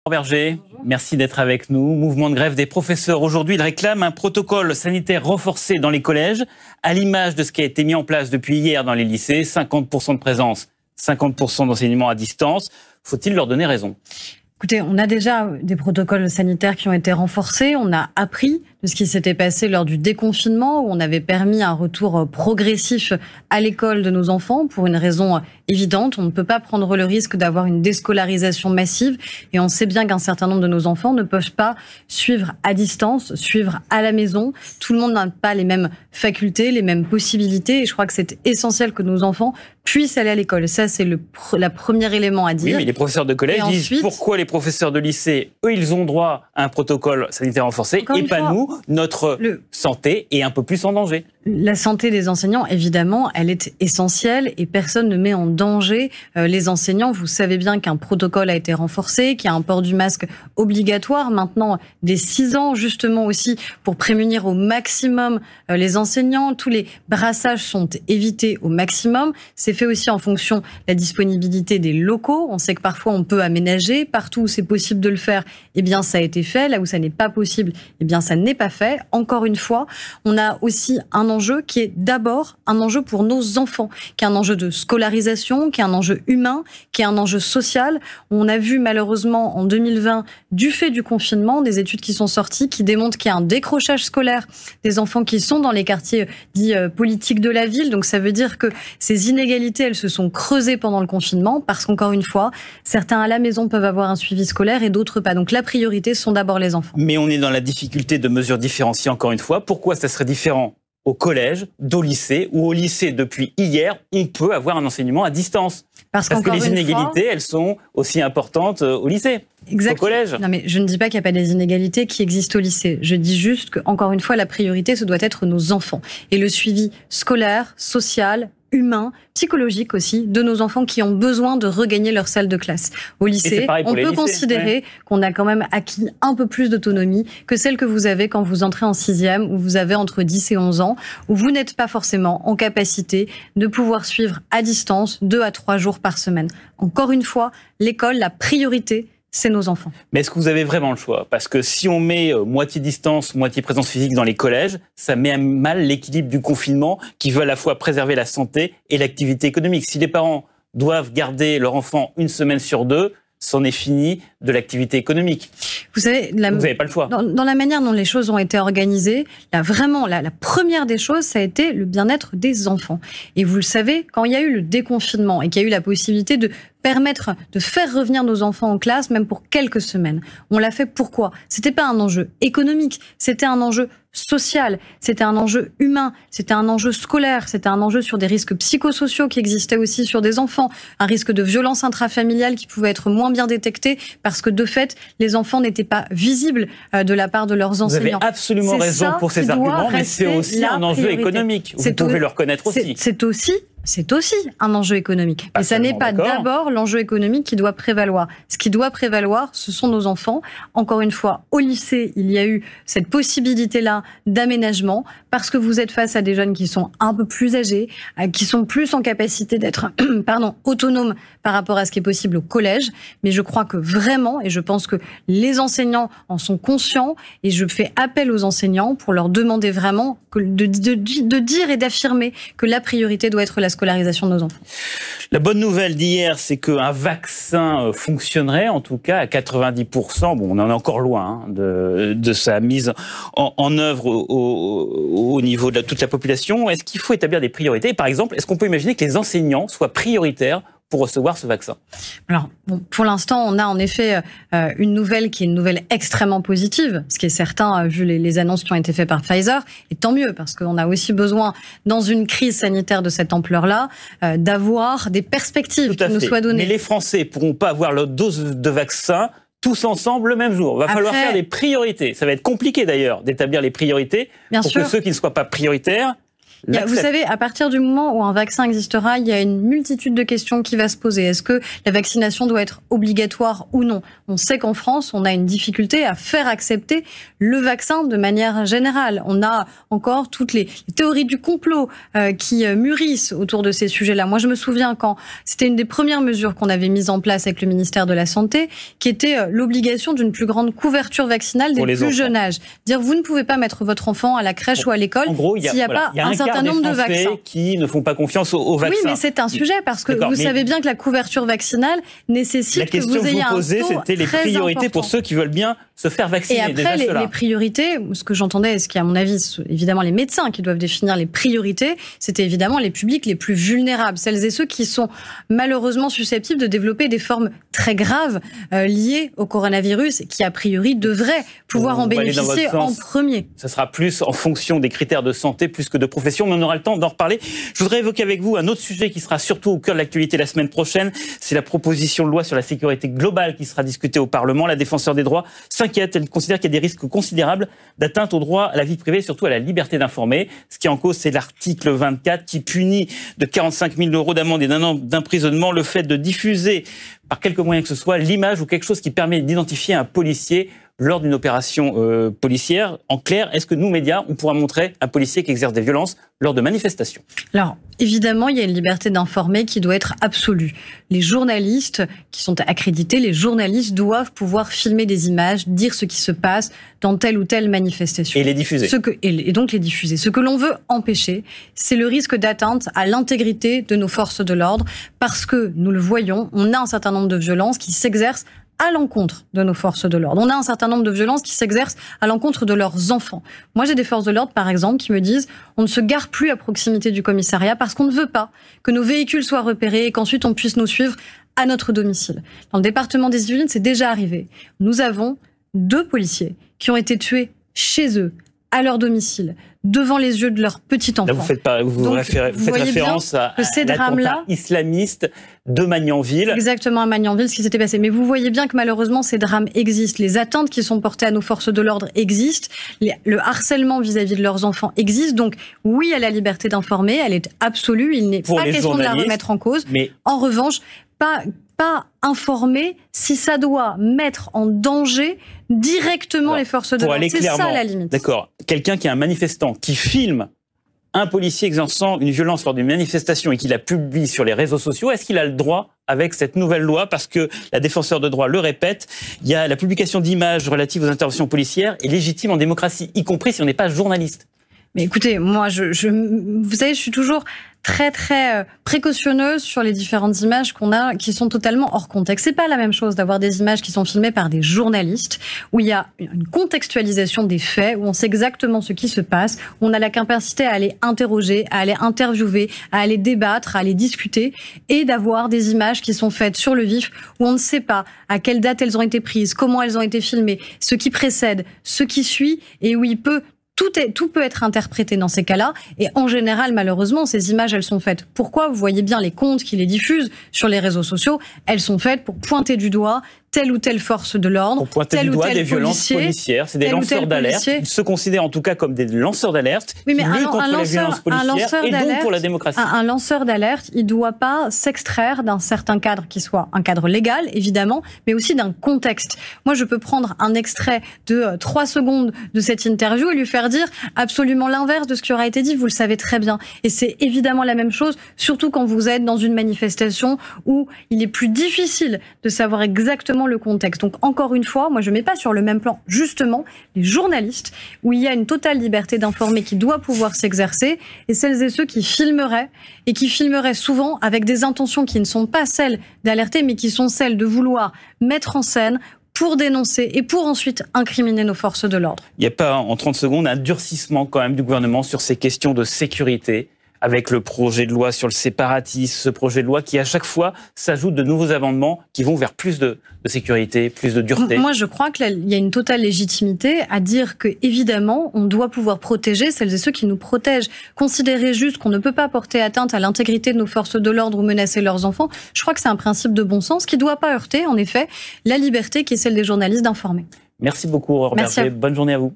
Berger, merci d'être avec nous. Mouvement de grève des professeurs. Aujourd'hui, ils réclament un protocole sanitaire renforcé dans les collèges, à l'image de ce qui a été mis en place depuis hier dans les lycées. 50% de présence, 50% d'enseignement à distance. Faut-il leur donner raison ? Écoutez, on a déjà des protocoles sanitaires qui ont été renforcés. On a appris de ce qui s'était passé lors du déconfinement, où on avait permis un retour progressif à l'école de nos enfants pour une raison évidente. On ne peut pas prendre le risque d'avoir une déscolarisation massive. Et on sait bien qu'un certain nombre de nos enfants ne peuvent pas suivre à distance, suivre à la maison. Tout le monde n'a pas les mêmes facultés, les mêmes possibilités. Et je crois que c'est essentiel que nos enfants puissent aller à l'école. Ça, c'est le premier élément à dire. Oui, mais les professeurs de collège disent ensuite, pourquoi les professeurs de lycée, eux, ils ont droit à un protocole sanitaire renforcé et pas nous, notre santé est un peu plus en danger. La santé des enseignants, évidemment, elle est essentielle et personne ne met en danger les enseignants. Vous savez bien qu'un protocole a été renforcé, qu'il y a un port du masque obligatoire maintenant dès 6 ans, justement aussi pour prémunir au maximum les enseignants. Tous les brassages sont évités au maximum. C'est fait aussi en fonction de la disponibilité des locaux. On sait que parfois on peut aménager. Partout où c'est possible de le faire, eh bien ça a été fait. Là où ça n'est pas possible, eh bien ça n'est pas fait. Encore une fois, on a aussi un enjeu qui est d'abord un enjeu pour nos enfants, qui est un enjeu de scolarisation, qui est un enjeu humain, qui est un enjeu social. On a vu malheureusement en 2020, du fait du confinement, des études qui sont sorties qui démontrent qu'il y a un décrochage scolaire des enfants qui sont dans les quartiers dits politiques de la ville. Donc ça veut dire que ces inégalités, elles se sont creusées pendant le confinement parce qu'encore une fois, certains à la maison peuvent avoir un suivi scolaire et d'autres pas. Donc la priorité sont d'abord les enfants. Mais on est dans la difficulté de mesures différenciées encore une fois. Pourquoi ça serait différent au collège, au lycée ou au lycée depuis hier, on peut avoir un enseignement à distance. Parce que les inégalités, elles sont aussi importantes au lycée, au collège. Non mais je ne dis pas qu'il n'y a pas des inégalités qui existent au lycée. Je dis juste qu'encore une fois, la priorité, ce doit être nos enfants. Et le suivi scolaire, social, humain, psychologique aussi, de nos enfants qui ont besoin de regagner leur salle de classe. Au lycée, on peut considérer qu'on a quand même acquis un peu plus d'autonomie que celle que vous avez quand vous entrez en 6e, où vous avez entre 10 et 11 ans, où vous n'êtes pas forcément en capacité de pouvoir suivre à distance 2 à 3 jours par semaine. Encore une fois, l'école, la priorité, c'est nos enfants. Mais est-ce que vous avez vraiment le choix ? Parce que si on met moitié distance, moitié présence physique dans les collèges, ça met à mal l'équilibre du confinement qui veut à la fois préserver la santé et l'activité économique. Si les parents doivent garder leur enfant une semaine sur 2, c'en est fini de l'activité économique. Vous savez, vous n'avez pas le choix. Dans la manière dont les choses ont été organisées, là, vraiment, la première des choses, ça a été le bien-être des enfants. Et vous le savez, quand il y a eu le déconfinement et qu'il y a eu la possibilité de permettre de faire revenir nos enfants en classe, même pour quelques semaines. On l'a fait pourquoi ? C'était pas un enjeu économique, c'était un enjeu social, c'était un enjeu humain, c'était un enjeu scolaire, c'était un enjeu sur des risques psychosociaux qui existaient aussi sur des enfants, un risque de violence intrafamiliale qui pouvait être moins bien détecté parce que de fait, les enfants n'étaient pas visibles de la part de leurs enseignants. Vous avez absolument raison pour ces arguments, mais c'est aussi un enjeu économique. Vous pouvez le reconnaître aussi. C'est aussi un enjeu économique. Mais ça n'est pas d'abord l'enjeu économique qui doit prévaloir. Ce qui doit prévaloir, ce sont nos enfants. Encore une fois, au lycée, il y a eu cette possibilité-là d'aménagement parce que vous êtes face à des jeunes qui sont un peu plus âgés, qui sont plus en capacité d'être autonomes par rapport à ce qui est possible au collège. Mais je crois que vraiment, et je pense que les enseignants en sont conscients, et je fais appel aux enseignants pour leur demander vraiment de dire et d'affirmer que la priorité doit être la scolarisation de nos enfants. La bonne nouvelle d'hier, c'est qu'un vaccin fonctionnerait, en tout cas à 90%. Bon, on en est encore loin de sa mise en œuvre au niveau de toute la population. Est-ce qu'il faut établir des priorités ? Par exemple, est-ce qu'on peut imaginer que les enseignants soient prioritaires pour recevoir ce vaccin? Alors, pour l'instant, on a en effet une nouvelle qui est une nouvelle extrêmement positive, ce qui est certain, vu les annonces qui ont été faites par Pfizer, et tant mieux, parce qu'on a aussi besoin, dans une crise sanitaire de cette ampleur-là, d'avoir des perspectives qui nous soient données. Mais les Français ne pourront pas avoir leur dose de vaccin tous ensemble le même jour. Il va falloir faire des priorités. Ça va être compliqué d'ailleurs d'établir les priorités pour que ceux qui ne soient pas prioritaires Vous savez, à partir du moment où un vaccin existera, il y a une multitude de questions qui va se poser. Est-ce que la vaccination doit être obligatoire ou non? On sait qu'en France, on a une difficulté à faire accepter le vaccin de manière générale. On a encore toutes les théories du complot qui mûrissent autour de ces sujets-là. Moi, je me souviens quand c'était une des premières mesures qu'on avait mises en place avec le ministère de la Santé, qui était l'obligation d'une plus grande couverture vaccinale des plus jeunes âges. Dire, vous ne pouvez pas mettre votre enfant à la crèche ou à l'école s'il n'y a pas un certain nombre de vaccins. Qui ne font pas confiance aux vaccins. Oui, mais c'est un sujet parce que vous savez bien que la couverture vaccinale nécessite que vous ayez un taux très important. La question que je vous posais, c'était les priorités pour ceux qui veulent bien se faire vacciner. Et après, les priorités, ce que j'entendais, ce qui est à mon avis, évidemment les médecins qui doivent définir les priorités, c'était évidemment les publics les plus vulnérables, celles et ceux qui sont malheureusement susceptibles de développer des formes très graves liées au coronavirus, qui a priori devraient pouvoir en bénéficier en premier. Ça sera plus en fonction des critères de santé plus que de profession, mais on aura le temps d'en reparler. Je voudrais évoquer avec vous un autre sujet qui sera surtout au cœur de l'actualité la semaine prochaine. C'est la proposition de loi sur la sécurité globale qui sera discutée au Parlement. La défenseure des droits s'inquiète. Elle considère qu'il y a des risques considérables d'atteinte au droit à la vie privée, surtout à la liberté d'informer. Ce qui est en cause, c'est l'article 24 qui punit de 45 000 € d'amende et d'1 an d'emprisonnement le fait de diffuser par quelque moyen que ce soit l'image ou quelque chose qui permet d'identifier un policier lors d'une opération policière. En clair, est-ce que nous, médias, on pourra montrer un policier qui exerce des violences lors de manifestations? Alors, évidemment, il y a une liberté d'informer qui doit être absolue. Les journalistes qui sont accrédités, les journalistes doivent pouvoir filmer des images, dire ce qui se passe dans telle ou telle manifestation. Et les diffuser. Et donc les diffuser. Ce que l'on veut empêcher, c'est le risque d'atteinte à l'intégrité de nos forces de l'ordre, parce que, nous le voyons, on a un certain nombre de violences qui s'exercent à l'encontre de nos forces de l'ordre. On a un certain nombre de violences qui s'exercent à l'encontre de leurs enfants. Moi, j'ai des forces de l'ordre, par exemple, qui me disent on ne se gare plus à proximité du commissariat parce qu'on ne veut pas que nos véhicules soient repérés et qu'ensuite on puisse nous suivre à notre domicile. Dans le département des Yvelines, c'est déjà arrivé. Nous avons 2 policiers qui ont été tués chez eux, à leur domicile, devant les yeux de leur petit enfant. Là, vous faites référence à l'attentat islamiste de Magnanville. Exactement, à Magnanville, ce qui s'était passé. Mais vous voyez bien que malheureusement, ces drames existent. Les atteintes qui sont portées à nos forces de l'ordre existent. Le harcèlement vis-à-vis de leurs enfants existe. Donc, oui, à la liberté d'informer, elle est absolue. Il n'est pas question de la remettre en cause. Mais en revanche, pas informer si ça doit mettre en danger directement les forces de l'ordre. C'est ça la limite. D'accord. Quelqu'un qui est un manifestant, qui filme un policier exerçant une violence lors d'une manifestation et qui la publie sur les réseaux sociaux, est-ce qu'il a le droit avec cette nouvelle loi? Parce que la défenseure de droit le répète, il y a la publication d'images relatives aux interventions policières est légitime en démocratie, y compris si on n'est pas journaliste. Mais écoutez, moi, vous savez, je suis toujours très précautionneuse sur les différentes images qu'on a qui sont totalement hors contexte. C'est pas la même chose d'avoir des images qui sont filmées par des journalistes où il y a une contextualisation des faits, où on sait exactement ce qui se passe, où on a la capacité à aller interroger, à aller interviewer, à aller débattre, à aller discuter, et d'avoir des images qui sont faites sur le vif où on ne sait pas à quelle date elles ont été prises, comment elles ont été filmées, ce qui précède, ce qui suit, et où tout peut être interprété dans ces cas-là. Et en général, malheureusement, ces images, elles sont faites. Pourquoi? Vous voyez bien les comptes qui les diffusent sur les réseaux sociaux. Elles sont faites pour pointer du doigt telle ou telle force de l'ordre, pour pointer du doigt des violences policières. C'est des lanceurs d'alerte. Ils se considèrent en tout cas comme des lanceurs d'alerte qui luttent contre les violences policières et donc pour la démocratie. Un lanceur d'alerte, il ne doit pas s'extraire d'un certain cadre qui soit un cadre légal, évidemment, mais aussi d'un contexte. Moi, je peux prendre un extrait de 3 secondes de cette interview et lui faire dire absolument l'inverse de ce qui aura été dit. Vous le savez très bien. Et c'est évidemment la même chose, surtout quand vous êtes dans une manifestation où il est plus difficile de savoir exactement le contexte. Donc encore une fois, moi je ne mets pas sur le même plan justement les journalistes où il y a une totale liberté d'informer qui doit pouvoir s'exercer et celles et ceux qui filmeraient et qui filmeraient souvent avec des intentions qui ne sont pas celles d'alerter mais qui sont celles de vouloir mettre en scène pour dénoncer et pour ensuite incriminer nos forces de l'ordre. Il n'y a pas en 30 secondes un durcissement quand même du gouvernement sur ces questions de sécurité avec le projet de loi sur le séparatisme, ce projet de loi qui à chaque fois s'ajoute de nouveaux amendements qui vont vers plus de sécurité, plus de dureté. Moi je crois qu'il y a une totale légitimité à dire que évidemment on doit pouvoir protéger celles et ceux qui nous protègent. Considérer juste qu'on ne peut pas porter atteinte à l'intégrité de nos forces de l'ordre ou menacer leurs enfants, je crois que c'est un principe de bon sens qui ne doit pas heurter en effet la liberté qui est celle des journalistes d'informer. Merci beaucoup Aurore Berger, bonne journée à vous.